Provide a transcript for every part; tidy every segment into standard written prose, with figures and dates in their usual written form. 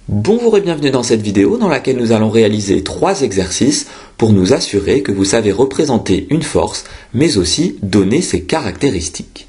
Bonjour et bienvenue dans cette vidéo dans laquelle nous allons réaliser 3 exercices pour nous assurer que vous savez représenter une force, mais aussi donner ses caractéristiques.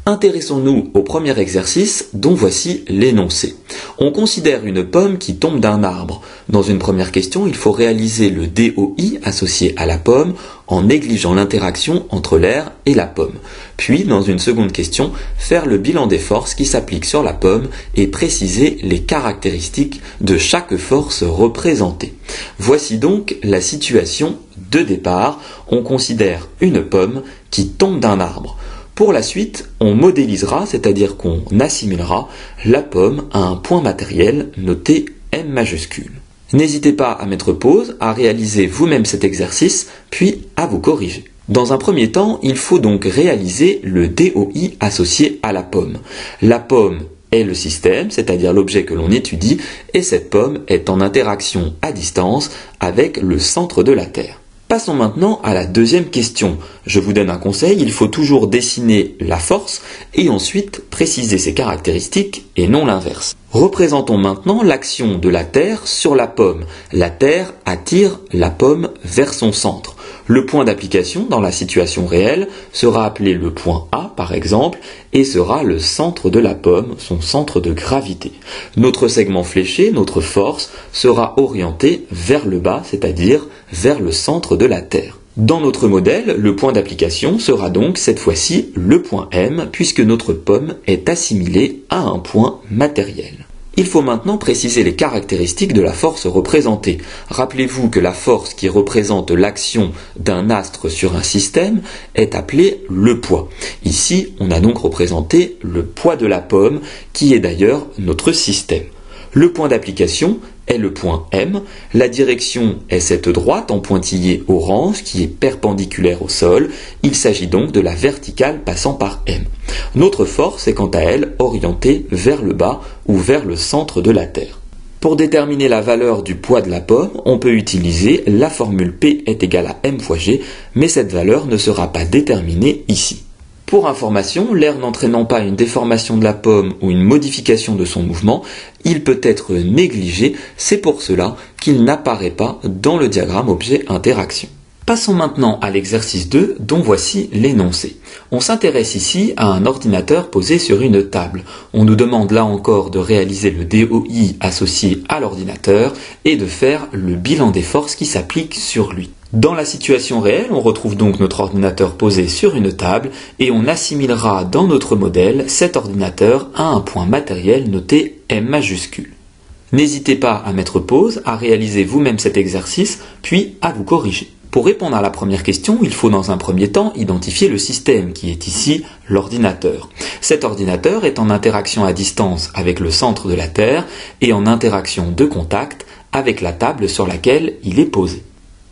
Intéressons-nous au premier exercice dont voici l'énoncé. On considère une pomme qui tombe d'un arbre. Dans une première question, il faut réaliser le DOI associé à la pomme en négligeant l'interaction entre l'air et la pomme. Puis, dans une seconde question, faire le bilan des forces qui s'appliquent sur la pomme et préciser les caractéristiques de chaque force représentée. Voici donc la situation de départ. On considère une pomme qui tombe d'un arbre. Pour la suite, on modélisera, c'est-à-dire qu'on assimilera la pomme à un point matériel noté M majuscule. N'hésitez pas à mettre pause, à réaliser vous-même cet exercice, puis à vous corriger. Dans un premier temps, il faut donc réaliser le DOI associé à la pomme. La pomme est le système, c'est-à-dire l'objet que l'on étudie, et cette pomme est en interaction à distance avec le centre de la Terre. Passons maintenant à la deuxième question. Je vous donne un conseil, il faut toujours dessiner la force et ensuite préciser ses caractéristiques et non l'inverse. Représentons maintenant l'action de la Terre sur la pomme. La Terre attire la pomme vers son centre. Le point d'application dans la situation réelle sera appelé le point A par exemple et sera le centre de la pomme, son centre de gravité. Notre segment fléché, notre force, sera orienté vers le bas, c'est-à-dire vers le centre de la Terre. Dans notre modèle, le point d'application sera donc cette fois-ci le point M puisque notre pomme est assimilée à un point matériel. Il faut maintenant préciser les caractéristiques de la force représentée. Rappelez-vous que la force qui représente l'action d'un astre sur un système est appelée le poids. Ici, on a donc représenté le poids de la pomme, qui est d'ailleurs notre système. Le point d'application est le point M, la direction est cette droite en pointillé orange qui est perpendiculaire au sol, il s'agit donc de la verticale passant par M. Notre force est quant à elle orientée vers le bas ou vers le centre de la Terre. Pour déterminer la valeur du poids de la pomme, on peut utiliser la formule P est égale à M fois G, mais cette valeur ne sera pas déterminée ici. Pour information, l'air n'entraînant pas une déformation de la pomme ou une modification de son mouvement, il peut être négligé, c'est pour cela qu'il n'apparaît pas dans le diagramme objet interaction. Passons maintenant à l'exercice 2 dont voici l'énoncé. On s'intéresse ici à un ordinateur posé sur une table. On nous demande là encore de réaliser le DOI associé à l'ordinateur et de faire le bilan des forces qui s'appliquent sur lui. Dans la situation réelle, on retrouve donc notre ordinateur posé sur une table et on assimilera dans notre modèle cet ordinateur à un point matériel noté M majuscule. N'hésitez pas à mettre pause, à réaliser vous-même cet exercice, puis à vous corriger. Pour répondre à la première question, il faut dans un premier temps identifier le système qui est ici l'ordinateur. Cet ordinateur est en interaction à distance avec le centre de la Terre et en interaction de contact avec la table sur laquelle il est posé.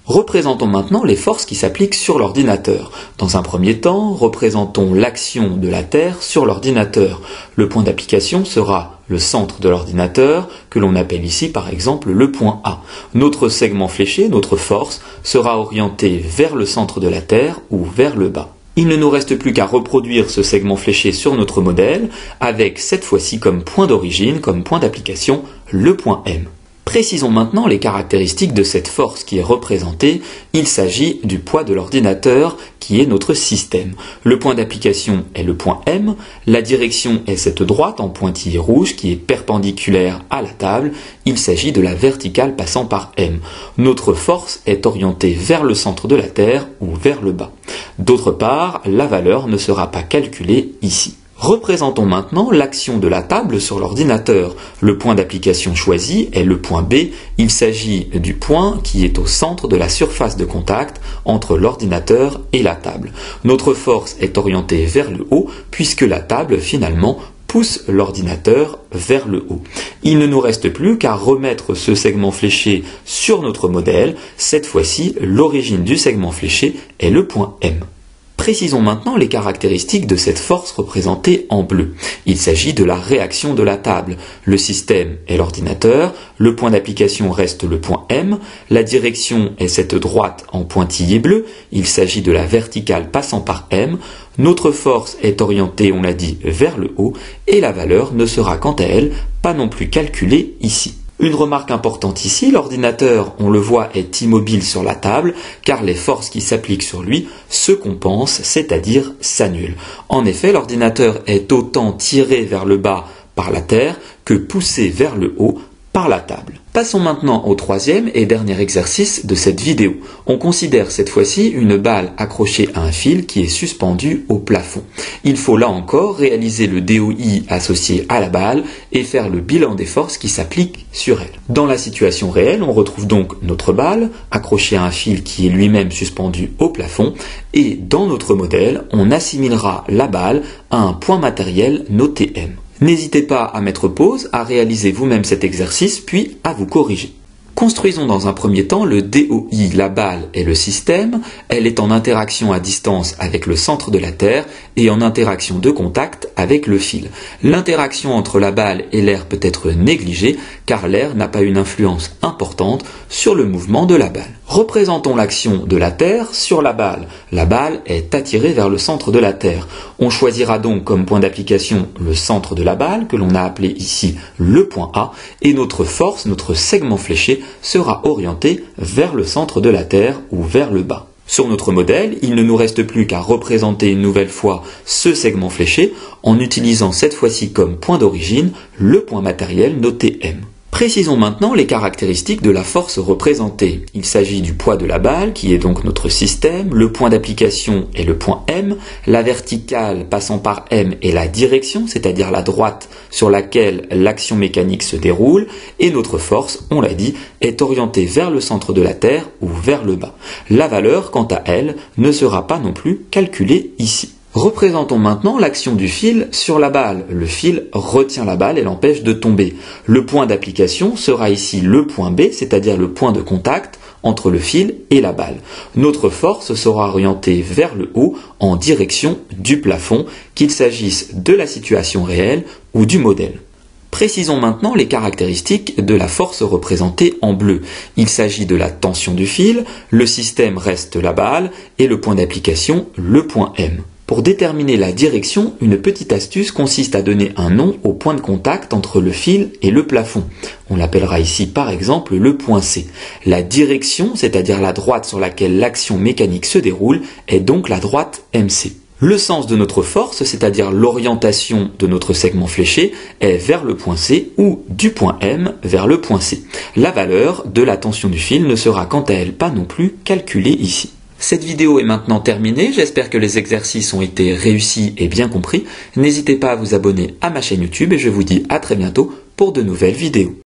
Représentons maintenant les forces qui s'appliquent sur l'ordinateur. Dans un premier temps, représentons l'action de la Terre sur l'ordinateur. Le point d'application sera le centre de l'ordinateur, que l'on appelle ici par exemple le point A. Notre segment fléché, notre force, sera orienté vers le centre de la Terre ou vers le bas. Il ne nous reste plus qu'à reproduire ce segment fléché sur notre modèle, avec cette fois-ci comme point d'origine, comme point d'application, le point M. Précisons maintenant les caractéristiques de cette force qui est représentée. Il s'agit du poids de l'ordinateur qui est notre système. Le point d'application est le point M, la direction est cette droite en pointillé rouge qui est perpendiculaire à la table. Il s'agit de la verticale passant par M. Notre force est orientée vers le centre de la Terre ou vers le bas. D'autre part, la valeur ne sera pas calculée ici. Représentons maintenant l'action de la table sur l'ordinateur. Le point d'application choisi est le point B. Il s'agit du point qui est au centre de la surface de contact entre l'ordinateur et la table. Notre force est orientée vers le haut puisque la table finalement pousse l'ordinateur vers le haut. Il ne nous reste plus qu'à remettre ce segment fléché sur notre modèle. Cette fois-ci, l'origine du segment fléché est le point M. Précisons maintenant les caractéristiques de cette force représentée en bleu. Il s'agit de la réaction de la table. Le système est l'ordinateur, le point d'application reste le point M, la direction est cette droite en pointillé bleu, il s'agit de la verticale passant par M, notre force est orientée, on l'a dit, vers le haut, et la valeur ne sera quant à elle pas non plus calculée ici. Une remarque importante ici, l'ordinateur, on le voit, est immobile sur la table, car les forces qui s'appliquent sur lui se compensent, c'est-à-dire s'annulent. En effet, l'ordinateur est autant tiré vers le bas par la Terre que poussé vers le haut par la table. Passons maintenant au troisième et dernier exercice de cette vidéo. On considère cette fois-ci une balle accrochée à un fil qui est suspendu au plafond. Il faut là encore réaliser le DOI associé à la balle et faire le bilan des forces qui s'appliquent sur elle. Dans la situation réelle, on retrouve donc notre balle accrochée à un fil qui est lui-même suspendu au plafond et dans notre modèle, on assimilera la balle à un point matériel noté M. N'hésitez pas à mettre pause, à réaliser vous-même cet exercice, puis à vous corriger. Construisons dans un premier temps le DOI, la balle et le système. Elle est en interaction à distance avec le centre de la Terre et en interaction de contact avec le fil. L'interaction entre la balle et l'air peut être négligée car l'air n'a pas une influence importante sur le mouvement de la balle. Représentons l'action de la Terre sur la balle. La balle est attirée vers le centre de la Terre. On choisira donc comme point d'application le centre de la balle, que l'on a appelé ici le point A, et notre force, notre segment fléché, sera orienté vers le centre de la Terre ou vers le bas. Sur notre modèle, il ne nous reste plus qu'à représenter une nouvelle fois ce segment fléché en utilisant cette fois-ci comme point d'origine le point matériel noté M. Précisons maintenant les caractéristiques de la force représentée. Il s'agit du poids de la balle, qui est donc notre système, le point d'application est le point M, la verticale passant par M est la direction, c'est-à-dire la droite sur laquelle l'action mécanique se déroule, et notre force, on l'a dit, est orientée vers le centre de la Terre ou vers le bas. La valeur, quant à elle, ne sera pas non plus calculée ici. Représentons maintenant l'action du fil sur la balle. Le fil retient la balle et l'empêche de tomber. Le point d'application sera ici le point B, c'est-à-dire le point de contact entre le fil et la balle. Notre force sera orientée vers le haut en direction du plafond, qu'il s'agisse de la situation réelle ou du modèle. Précisons maintenant les caractéristiques de la force représentée en bleu. Il s'agit de la tension du fil, le système reste la balle et le point d'application le point M. Pour déterminer la direction, une petite astuce consiste à donner un nom au point de contact entre le fil et le plafond. On l'appellera ici par exemple le point C. La direction, c'est-à-dire la droite sur laquelle l'action mécanique se déroule, est donc la droite MC. Le sens de notre force, c'est-à-dire l'orientation de notre segment fléché, est vers le point C ou du point M vers le point C. La valeur de la tension du fil ne sera quant à elle pas non plus calculée ici. Cette vidéo est maintenant terminée, j'espère que les exercices ont été réussis et bien compris. N'hésitez pas à vous abonner à ma chaîne YouTube et je vous dis à très bientôt pour de nouvelles vidéos.